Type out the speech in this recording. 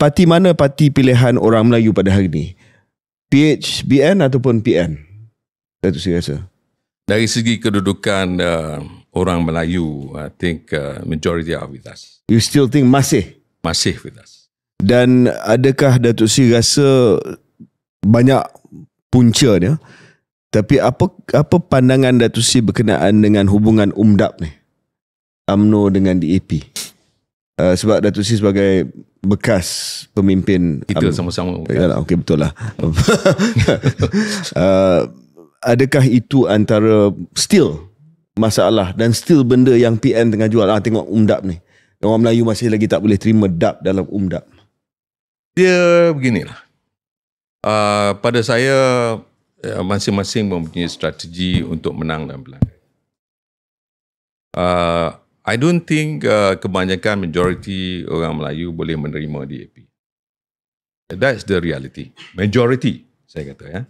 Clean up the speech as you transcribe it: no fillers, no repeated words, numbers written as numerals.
parti mana parti pilihan orang Melayu pada hari ini? PH, BN ataupun PN? Datuk Seri rasa. Dari segi kedudukan orang Melayu, I think majority are with us. You still think masih with us. Dan adakah Datuk Seri rasa banyak puncanya, tapi apa pandangan Datuk Seri berkenaan dengan hubungan UMDAP ni, UMNO dengan DAP? Sebab Datuk Seri sebagai bekas pemimpin kita sama-sama okey, betul lah. Adakah itu antara still masalah dan still benda yang PN tengah jual? Tengok UMDAP ni, orang Melayu masih lagi tak boleh terima DAP dalam UMDAP. Dia beginilah, pada saya masing-masing mempunyai strategi untuk menang dalam pilihan. I don't think kebanyakan majority orang Melayu boleh menerima DAP. That's the reality. Majority, saya kata ya.